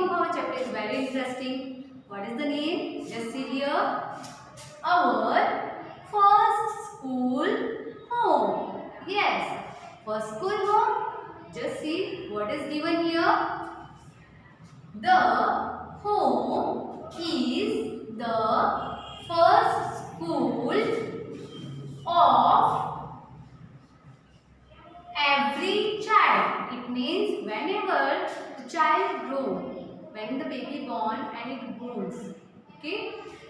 of our chapter is very interesting. What is the name? Just see here. Our first school home. Yes, first school home. Just see what is given here. The home is the first school of every child. It means whenever the child grows, when the baby born and it grows. Okay,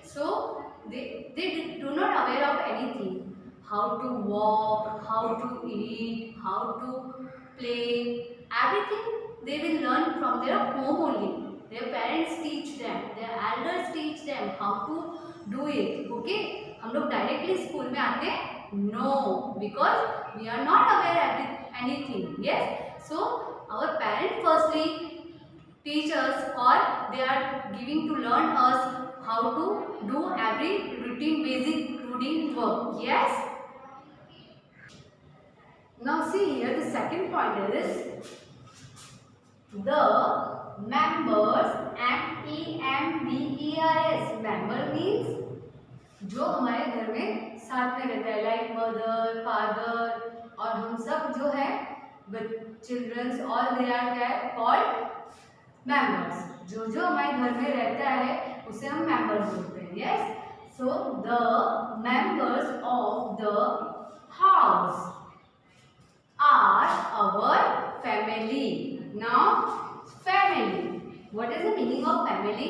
so they do not aware of anything. How to walk, how to eat, how to play, everything they will learn from their home only. Their parents teach them, their elders teach them how to do it. Okay, हम लोग directly school में आते हैं? No, because we are not aware of anything. Yes, so our parents firstly teach us, or they are giving to learn us how to do every routine, basic routine work. Yes. Now see here, the second point is the members. MEMBERS. Member means जो हमारे घर में साथ में रहता है, like mother, father, और हम सब जो है childrens, all they are called members. जो हमारे घर में रहता है उसे हम मेंबर्स बोलते हैं. Yes, so the members of the house are our family. Now family. What is the meaning of family?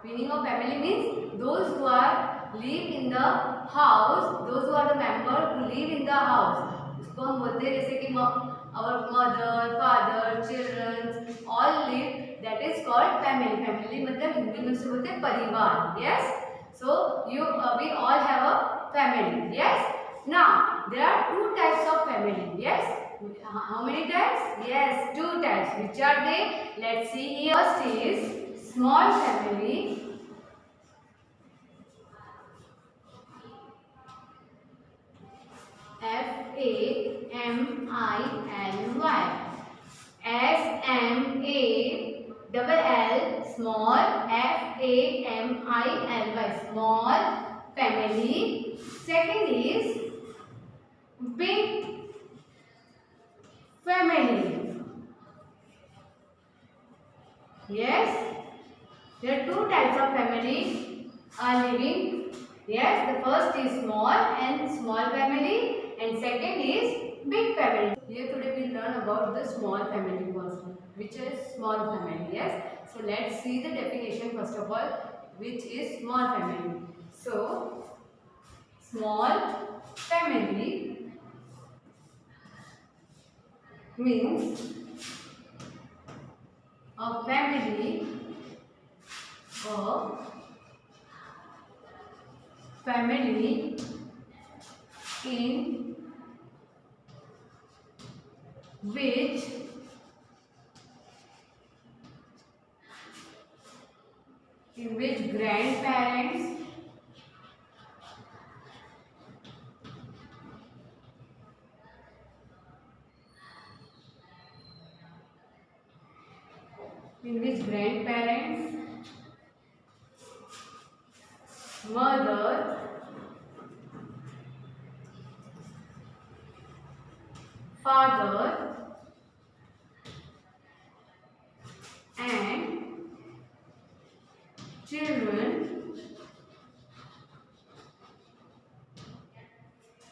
Meaning of family means those who are live in the house, those who are the members who live in the house. उसको हम बोलते हैं जैसे कि our mother, father, children all live. That is called family. Family मतलब हिंदी में से बोलते हैं परिवार. Yes. So we all have a family. Yes. Now there are two types of family. Yes. How many types? Yes, two types. Which are they? Let's see here. First is small family. FAMILY. SMALL small. FAMILY small family. Second is big family. Yes, there are two types of family are living. Yes, the first is small and small family, and second is big family. Here today we learn about the small family first, which is small family. Yes, so let's see the definition first of all, which is small family. So small family means a family in which grandparents, mother, father, and children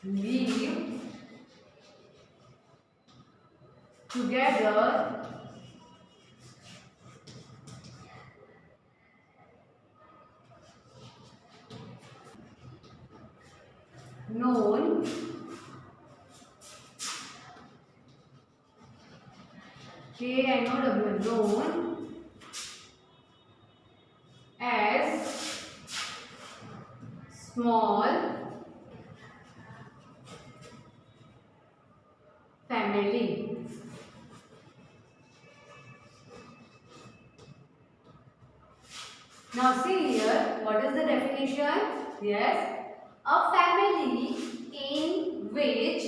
live together known known as small family. Now see here, what is the definition? Yes, a family in which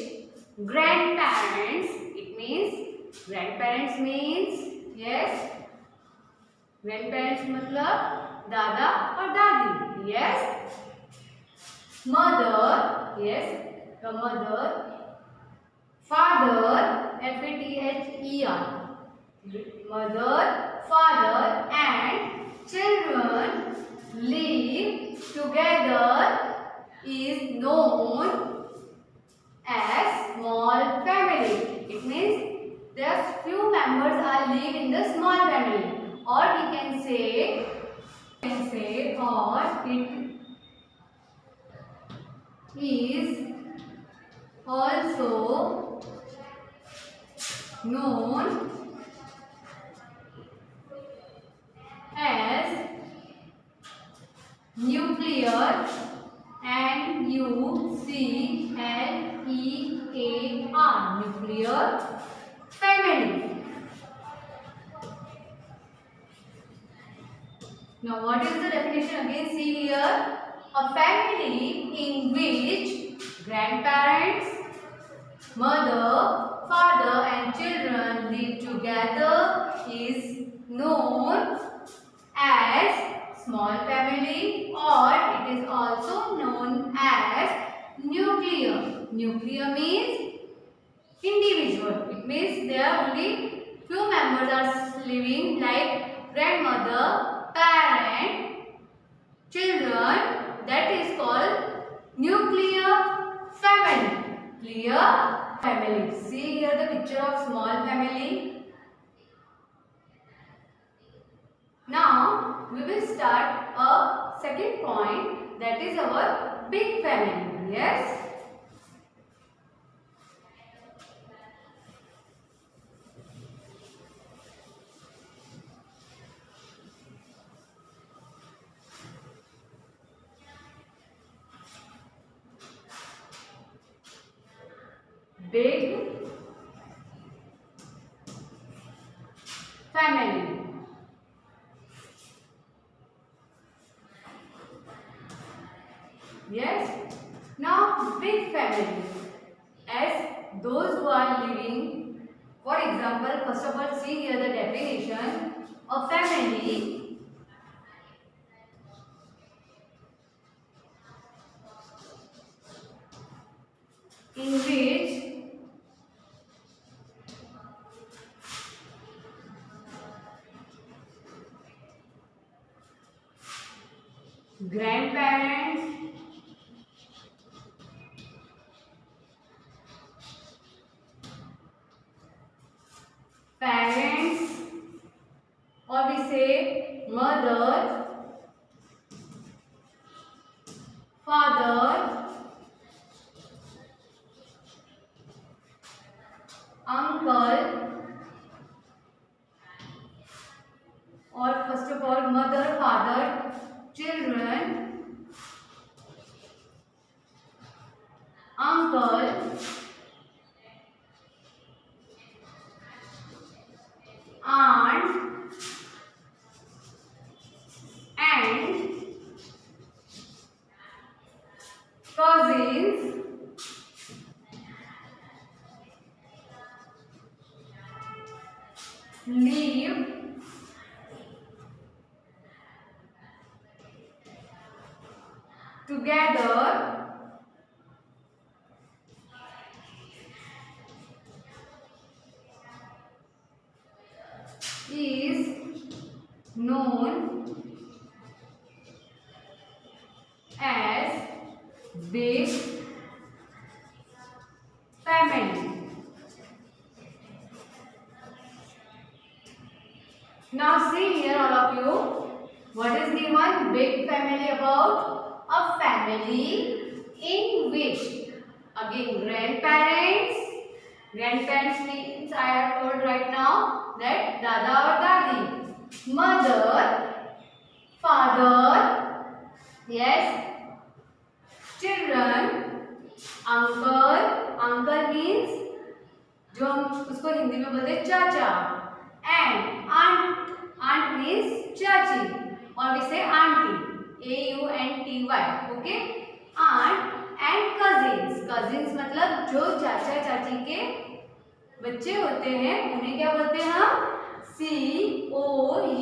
grandparents, it means grandparents means, yes, grand parents मतलब दादा और दादी. Yes. Mother. Yes, the mother. Father. FATHER. Mother, father and children live together is known as small family. It means there few members are live in the small family, or we can say or it is also known as nuclear. NUCLEAR. Nuclear family. Now what is the definition? Again see here. A family in which grandparents, mother, father and children live together is known as small family, or it is also known as nuclear. Nuclear means individual. It means there are only few members are living, like grandmother, parent, children. That is called nuclear family. Clear? Family. See here the picture of small family. Now we will start a second point, that is our big family. Yes. Big family. Yes. Now big family, as those who are living, for example, first of all see here the definition of family. In which grandparents, parents, or we say mother, father, uncle, or first of all mother, father, children, uncle, aunt, and cousins, live together is known as big family. Now see here all of you, what is given? Big family about a family in which, again grandparents means I have told right now that dada or dadi, mother, father, yes, children, uncle means जो हम उसको हिंदी में बोलते हैं चाचा, and aunt means चाची, or we say auntie, AUNTY, okay, aunt and cousins मतलब जो चाचा चाची के बच्चे होते हैं उन्हें क्या बोलते हैं हम? COUSINS.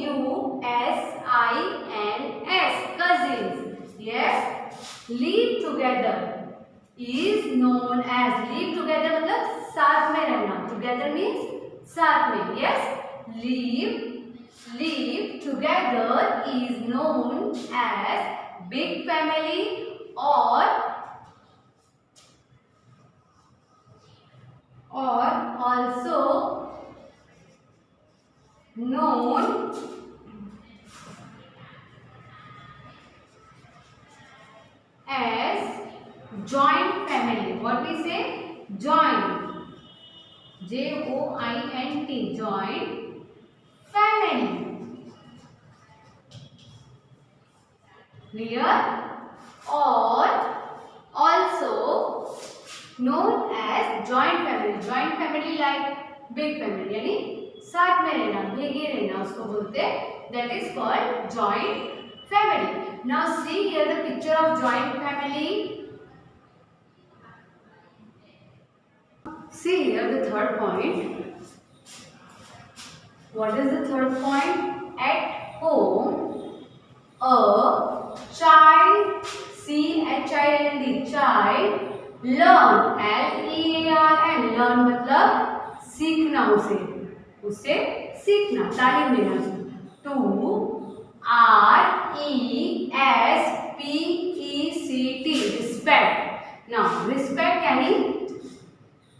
cousins. Yes, live together is known as, live together मतलब साथ में रहना, together means साथ में. Yes, live together is known as big family or also known as joint family. What we say? Joint. Joint. Joint family. Clear? Or also known as joint family. Joint family like big family. यानी साथ में रहना, भेगे रहना, उसको बोलते हैं. That is called joint family. Now see here the picture of joint family. See here the third point. What is the third point? At home, a child, child, child learn, L-E-A-R-N, learn मतलब सीखना, उसे सीखना, तालीम लेना. To R-E-S-P-E-C-T, respect. Now respect यानी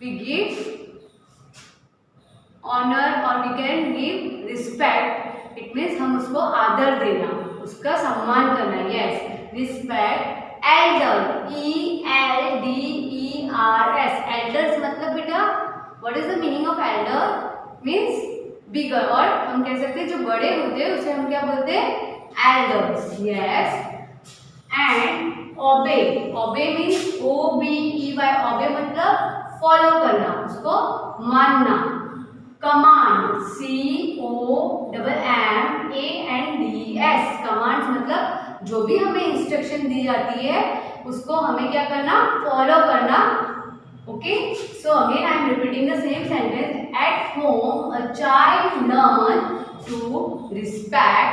we give honor or we can give respect. It means हम उसको आदर देना, उसका सम्मान करना. Yes, respect. Elder, E-L-D-E-R-S, elders मतलब बेटा, what is the meaning of elder? Means bigger, और हम कह सकते हैं जो बड़े होते हैं उसे हम क्या बोलते हैं? Elders. Yes. And obey, obey means O-B-E-Y, obey मतलब फॉलो करना, उसको मानना. कमांड, C-O-M-M-A-N-D-S, कमांड्स मतलब जो भी हमें इंस्ट्रक्शन दी जाती है उसको हमें क्या करना? फॉलो करना. Okay, so again I am repeating the same sentence. At home, a child learn to respect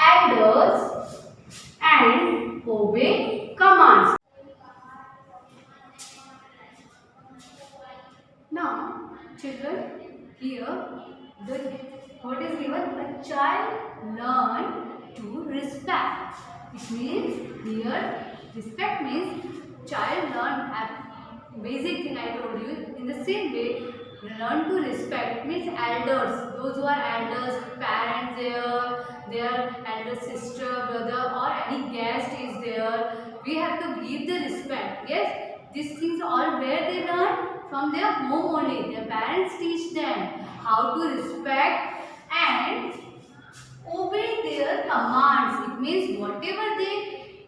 elders and obey commands. Now, children, here what is given? A child learn to respect. It means here respect means child learn. Basic thing I told you. In the same way, learn to respect means elders. Those who are elders, parents, their elder sister, brother, or any guest is there. We have to give the respect. Yes, these things all where they learn from their home only. Their parents teach them how to respect and obey their commands. It means whatever they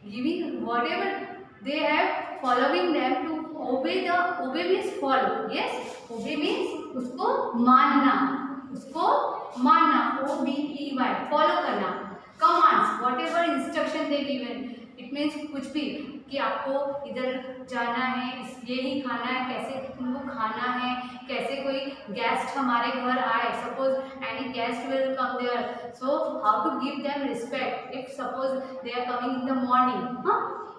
giving, whatever they have following them to obey means follow. Yes, obey means उसको मानना, O-B-E-Y, follow करना. Commands, whatever instruction they given. It means कुछ भी कि आपको इधर जाना है, ये ही खाना है, कैसे तुमको खाना है, कैसे कोई गेस्ट हमारे घर आए, suppose any guest will come there, so how to give them respect. If suppose they are coming in the morning,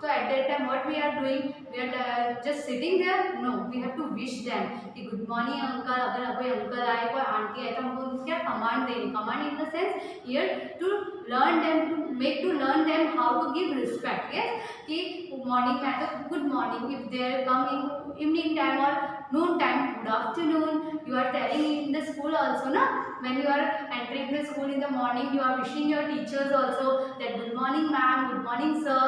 so at that time what we are doing? We are just sitting there? No, we have to wish them कि good morning uncle. अगर कोई uncle आए, कोई auntie आए तो हमको उनको क्या command देनी. Command in the sense here to learn them, to learn them how to give respect. Yes, कि morning में तो good morning. If they are coming evening time or noon time, good afternoon. You are telling in the school also, na? When you are entering the school in the morning, you are wishing your teachers also that good morning ma'am, good morning sir.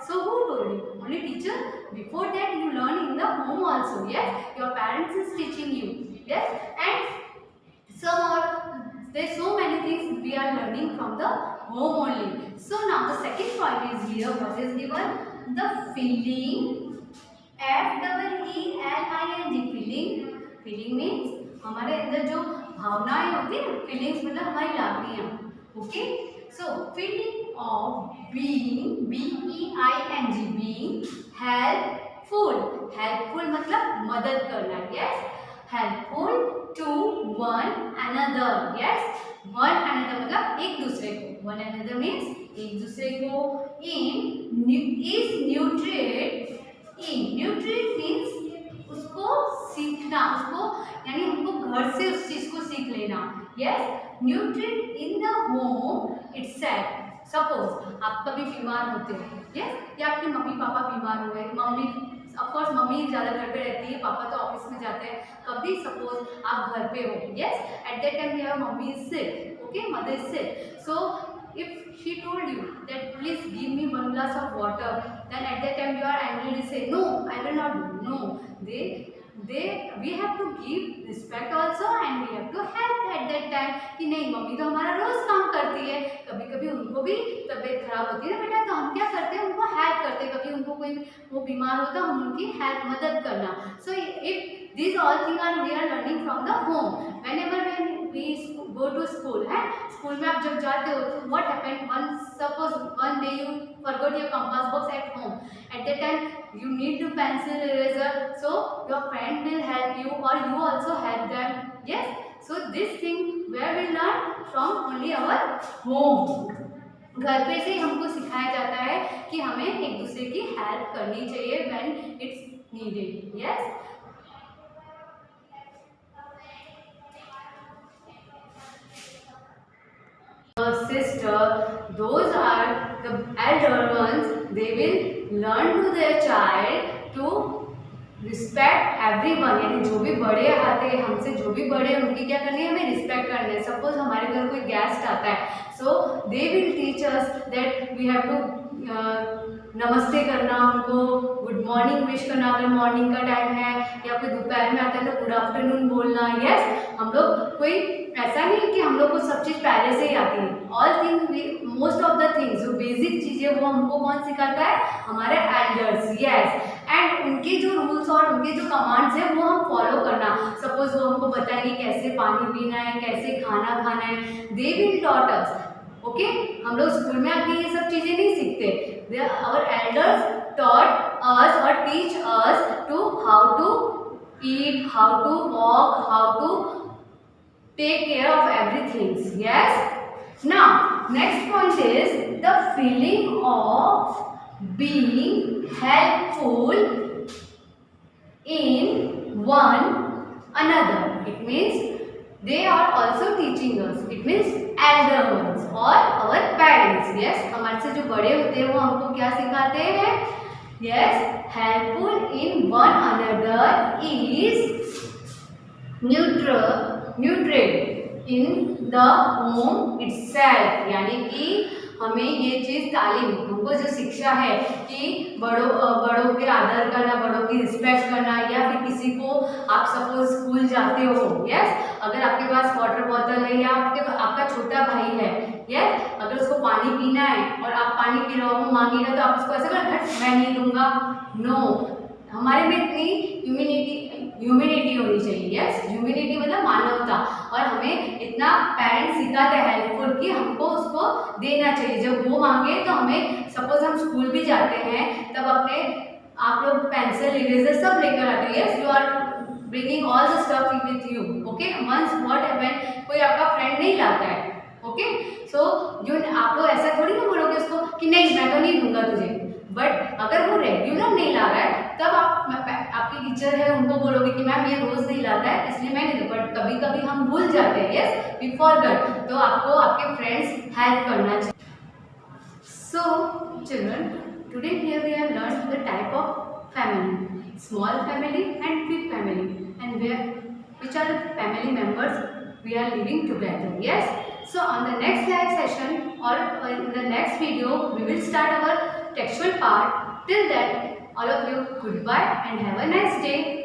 So who told you? Only teacher. Before that you learn in the home also. Yes, your parents is teaching you. Yes, and some more. There's so many things we are learning from the home only. So now the second point is here. What is given? The feeling. F-E-E-L-I-N-G, feeling. Feeling means हमारे अंदर जो भावनाएं होती है, feelings मतलब हमारी लागनियाँ. Okay, so feeling of being, B-E-I-N-G, being helpful. Helpful मतलब मदद करना. Yes, helpful to one another. Yes, one another मतलब एक दूसरे वन अनदर मीन्स एक दूसरे को, इन इज न्यूट्रिएट, इन न्यूट्रिएट मीन्स उसको सीखना, उसको यानी हमको घर से उस चीज को सीख लेना। Yes, nutriate in the home itself. Suppose आप कभी बीमार होते हो, यस, या आपके मम्मी पापा बीमार हुए, मम्मी ऑफकोर्स मम्मी ज़्यादा घर पे रहती है, पापा तो ऑफिस में जाते हैं, कभी सपोज आप घर पे हो, yes, at that time your mummy is sick, okay, mother is sick, so if she told you that please give me one glass of water, then at that time you are angrily say no, I will not do. No, we have to give respect also and we have to help at that time कि नहीं mummy तो हमारा रोज काम करती है, कभी कभी उनको भी तबीयत खराब होती है ना बेटा, तो हम क्या करते हैं उनको हेल्प करते हैं, कभी उनको कोई वो बीमार होता है हम उनकी हेल्प मदद करना। So if these all things are we are learning from the home whenever we go to school है, स्कूल में आप जब जाते हो तो what happened, one suppose one day you forgot your compass box at home, at that time you need to pencil eraser, so your friend will help you or you also help them, yes, so this thing where we learn from only our home, घर पे से हमको सिखाया जाता है कि हमें एक दूसरे की हेल्प करनी चाहिए when it's needed, yes। Sister, those are the elder ones, they will learn to their child to respect everyone, यानी जो भी बड़े आते हैं हमसे, जो भी बड़े हैं उनकी क्या करनी है, हमें रिस्पेक्ट करना है। सपोज हमारे घर कोई गेस्ट आता है, so they will teach us that we have to namaste करना, उनको गुड मॉर्निंग विश करना अगर मॉर्निंग का टाइम है, या कोई दोपहर में आता है तो गुड आफ्टरनून बोलना। यस, हम लोग कोई ऐसा नहीं है कि हम लोग को सब चीज़ पहले से ही आती है, all thing most of the things जो बेसिक चीज़ें वो हमको कौन सिखाता है, हमारे एल्डर्स। यस, एंड उनके जो रूल्स और उनके जो कमांड्स हैं वो हम फॉलो करना। सपोज वो हमको बताएंगे कैसे पानी पीना है, कैसे खाना खाना है, they will taught us, okay. हम लोग स्कूल में आके ये सब चीज़ें नहीं सीखते, our elders taught us or teach us to how to eat, how to walk, how to take care of everything. Yes, now next point is the feeling of being helpful in one another. It means they are also teaching us, it means elder ones or our parents। yes, हमारे से जो बड़े होते हैं वो हमको क्या सिखाते हैं, yes, helpful in one another is nutrient in the home itself, यानी कि हमें ये चीज़ तालीम, हमको जो शिक्षा है कि बड़ों के आदर करना, बड़ों की रिस्पेक्ट करना, या फिर किसी को आप सपोज स्कूल जाते हो, यस, अगर आपके पास वाटर बॉटल है या आपका छोटा भाई है, यस, अगर उसको पानी पीना है और आप पानी पी रहे हो, वो मांगेगा तो आप उसको ऐसा कर, हट मैं नहीं दूंगा, नो। हमारे में इतनी ह्यूमैनिटी होनी चाहिए। यस, ह्यूमैनिटी मतलब मानवता, और हमें इतना पेरेंट्स सिखाते हैं हेल्पफुल कि हमको उसको देना चाहिए। जब वो मांगे तो हमें, सपोज हम स्कूल भी जाते हैं तब अपने आप लोग पेंसिल इरेजर सब लेकर आते हैं। Yes, you are bringing all the stuff with you, okay. Once what happen, कोई आपका फ्रेंड नहीं लाता है, ओके, सो आप लोग ऐसा थोड़ी ना बोलोगे उसको कि नहीं मैं तो नहीं दूंगा तुझे, बट अगर वो रेगुलर नहीं ला रहा है तब आपकी टीचर है उनको बोलोगे कि मैम ये रोज नहीं लाता है इसलिए मैं नहीं, बट कभी कभी हम भूल जाते हैं, यस, वी फॉरगेट, तो आपको आपके फ्रेंड्स हेल्प करना चाहिए। So children, today here we have learn the type of family, small family and big family, and which are the family members we are living together. Yes, so on the next live session or in the next video we will start our textual part. Till then, all of you, goodbye and have a nice day.